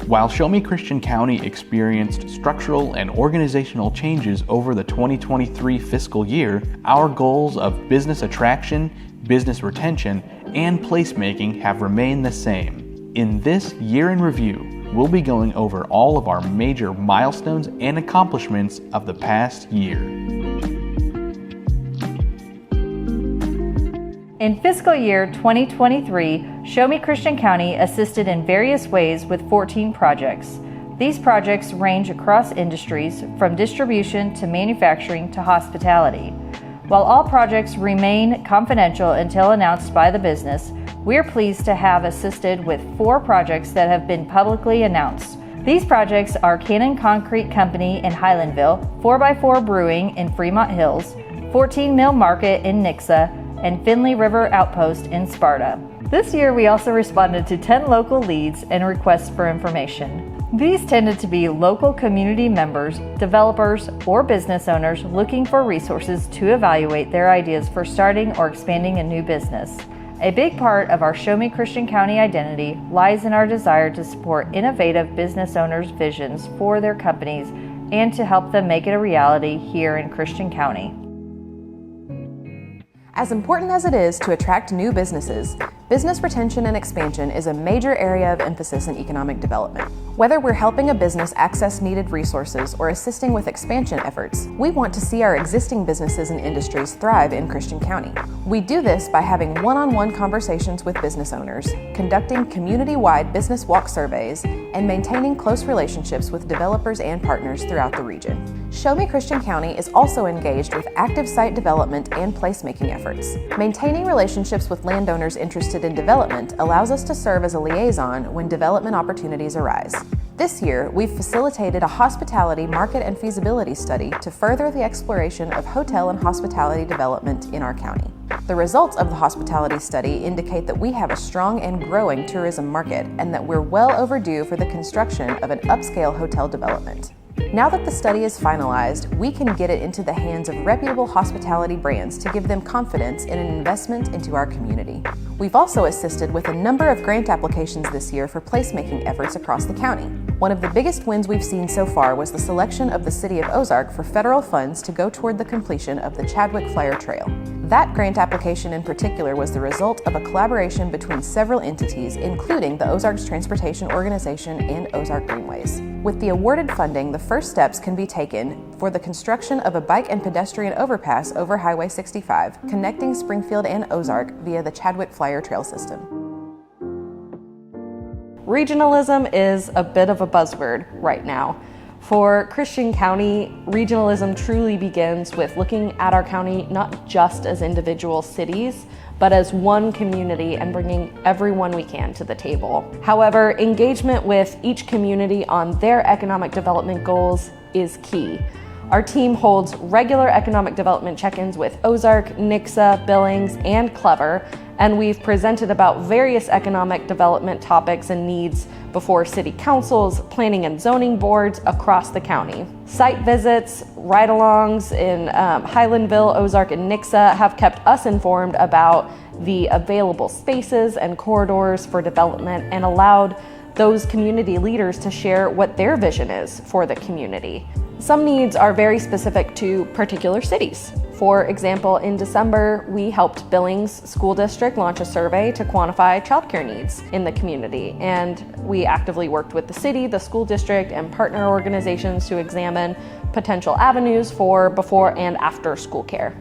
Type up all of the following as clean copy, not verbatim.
While Show Me Christian County experienced structural and organizational changes over the 2023 fiscal year, our goals of business attraction, business retention, and placemaking have remained the same. In this year in review, we'll be going over all of our major milestones and accomplishments of the past year. In fiscal year 2023, Show Me Christian County assisted in various ways with 14 projects. These projects range across industries, from distribution to manufacturing to hospitality. While all projects remain confidential until announced by the business, we are pleased to have assisted with 4 projects that have been publicly announced. These projects are Cannon Concrete Company in Highlandville, 4x4 Brewing in Fremont Hills, 14 Mill Market in Nixa, and Finley River Outpost in Sparta. This year, we also responded to 10 local leads and requests for information. These tended to be local community members, developers, or business owners looking for resources to evaluate their ideas for starting or expanding a new business. A big part of our Show Me Christian County identity lies in our desire to support innovative business owners' visions for their companies and to help them make it a reality here in Christian County. As important as it is to attract new businesses, business retention and expansion is a major area of emphasis in economic development. Whether we're helping a business access needed resources or assisting with expansion efforts, we want to see our existing businesses and industries thrive in Christian County. We do this by having one-on-one conversations with business owners, conducting community-wide business walk surveys, and maintaining close relationships with developers and partners throughout the region. Show Me Christian County is also engaged with active site development and placemaking efforts. Maintaining relationships with landowners interested in development allows us to serve as a liaison when development opportunities arise. This year, we've facilitated a hospitality market and feasibility study to further the exploration of hotel and hospitality development in our county. The results of the hospitality study indicate that we have a strong and growing tourism market and that we're well overdue for the construction of an upscale hotel development. Now that the study is finalized, we can get it into the hands of reputable hospitality brands to give them confidence in an investment into our community. We've also assisted with a number of grant applications this year for placemaking efforts across the county. One of the biggest wins we've seen so far was the selection of the City of Ozark for federal funds to go toward the completion of the Chadwick Flyer Trail. That grant application in particular was the result of a collaboration between several entities, including the Ozarks Transportation Organization and Ozark Greenways. With the awarded funding, the first steps can be taken for the construction of a bike and pedestrian overpass over Highway 65, connecting Springfield and Ozark via the Chadwick Flyer Trail system. Regionalism is a bit of a buzzword right now. For Christian County, regionalism truly begins with looking at our county not just as individual cities, but as one community and bringing everyone we can to the table. However, engagement with each community on their economic development goals is key. Our team holds regular economic development check-ins with Ozark, Nixa, Billings, and Clever, and we've presented about various economic development topics and needs before city councils, planning and zoning boards across the county. Site visits, ride-alongs in Highlandville, Ozark, and Nixa have kept us informed about the available spaces and corridors for development and allowed those community leaders to share what their vision is for the community. Some needs are very specific to particular cities. For example, in December, we helped Billings School District launch a survey to quantify childcare needs in the community, and we actively worked with the city, the school district, and partner organizations to examine potential avenues for before and after school care.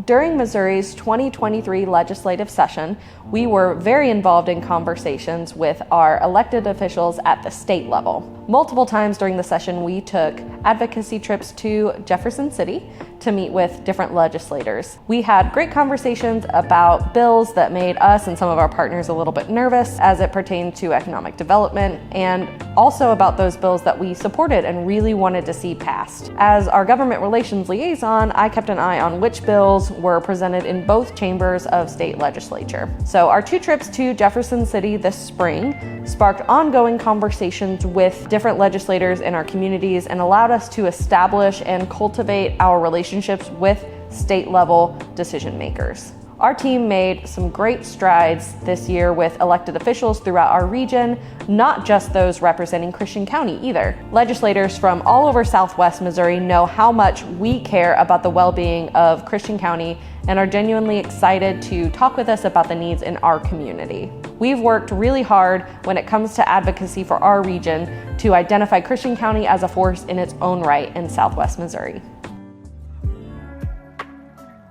During Missouri's 2023 legislative session, we were very involved in conversations with our elected officials at the state level. Multiple times during the session, we took advocacy trips to Jefferson City to meet with different legislators. We had great conversations about bills that made us and some of our partners a little bit nervous as it pertained to economic development, and also about those bills that we supported and really wanted to see passed. As our government relations liaison, I kept an eye on which bills were presented in both chambers of state legislature. So our 2 trips to Jefferson City this spring sparked ongoing conversations with different legislators in our communities and allowed us to establish and cultivate our relationships with state level decision makers. Our team made some great strides this year with elected officials throughout our region, not just those representing Christian County either. Legislators from all over Southwest Missouri know how much we care about the well-being of Christian County and are genuinely excited to talk with us about the needs in our community. We've worked really hard when it comes to advocacy for our region to identify Christian County as a force in its own right in Southwest Missouri.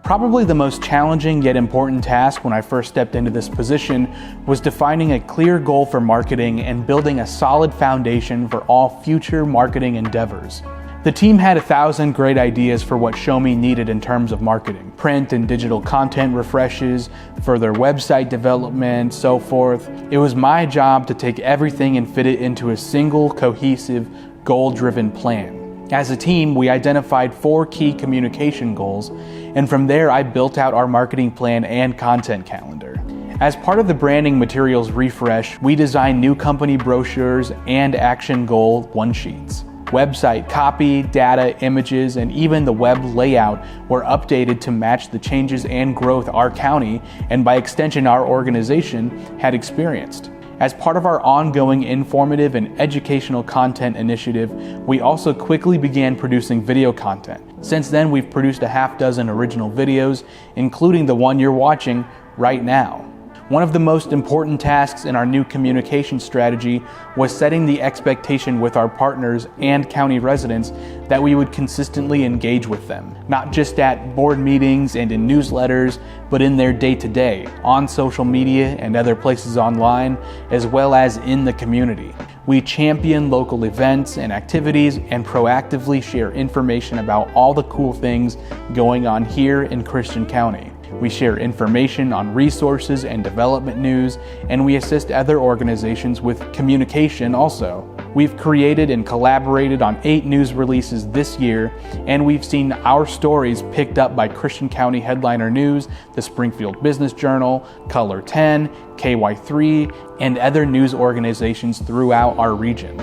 Probably the most challenging yet important task when I first stepped into this position was defining a clear goal for marketing and building a solid foundation for all future marketing endeavors. The team had 1,000 great ideas for what Show Me needed in terms of marketing. Print and digital content refreshes, further website development, so forth. It was my job to take everything and fit it into a single, cohesive, goal-driven plan. As a team, we identified 4 key communication goals, and from there I built out our marketing plan and content calendar. As part of the branding materials refresh, we designed new company brochures and action goal one-sheets. Website copy, data, images, and even the web layout were updated to match the changes and growth our county, and by extension our organization, had experienced. As part of our ongoing informative and educational content initiative, we also quickly began producing video content. Since then, we've produced a half dozen original videos, including the one you're watching right now. One of the most important tasks in our new communication strategy was setting the expectation with our partners and county residents that we would consistently engage with them, not just at board meetings and in newsletters, but in their day-to-day, on social media and other places online, as well as in the community. We champion local events and activities and proactively share information about all the cool things going on here in Christian County. We share information on resources and development news, and we assist other organizations with communication also. We've created and collaborated on 8 news releases this year, and we've seen our stories picked up by Christian County Headliner News, the Springfield Business Journal, Color 10, KY3, and other news organizations throughout our region.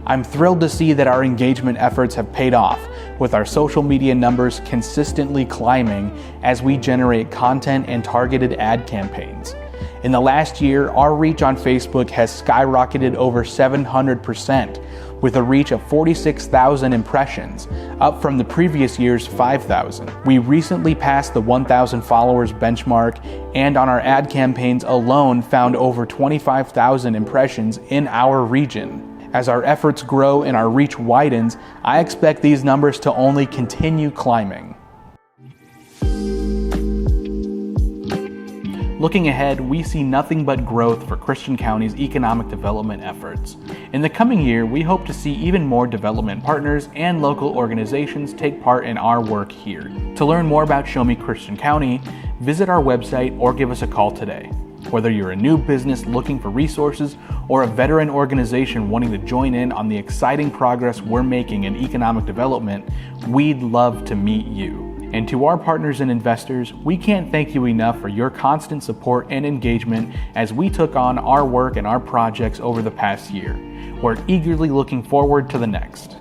I'm thrilled to see that our engagement efforts have paid off, with our social media numbers consistently climbing as we generate content and targeted ad campaigns. In the last year, our reach on Facebook has skyrocketed over 700%, with a reach of 46,000 impressions, up from the previous year's 5,000. We recently passed the 1,000 followers benchmark, and on our ad campaigns alone found over 25,000 impressions in our region. As our efforts grow and our reach widens, I expect these numbers to only continue climbing. Looking ahead, we see nothing but growth for Christian County's economic development efforts. In the coming year, we hope to see even more development partners and local organizations take part in our work here. To learn more about Show Me Christian County, visit our website or give us a call today. Whether you're a new business looking for resources or a veteran organization wanting to join in on the exciting progress we're making in economic development, we'd love to meet you. And to our partners and investors, we can't thank you enough for your constant support and engagement as we took on our work and our projects over the past year. We're eagerly looking forward to the next.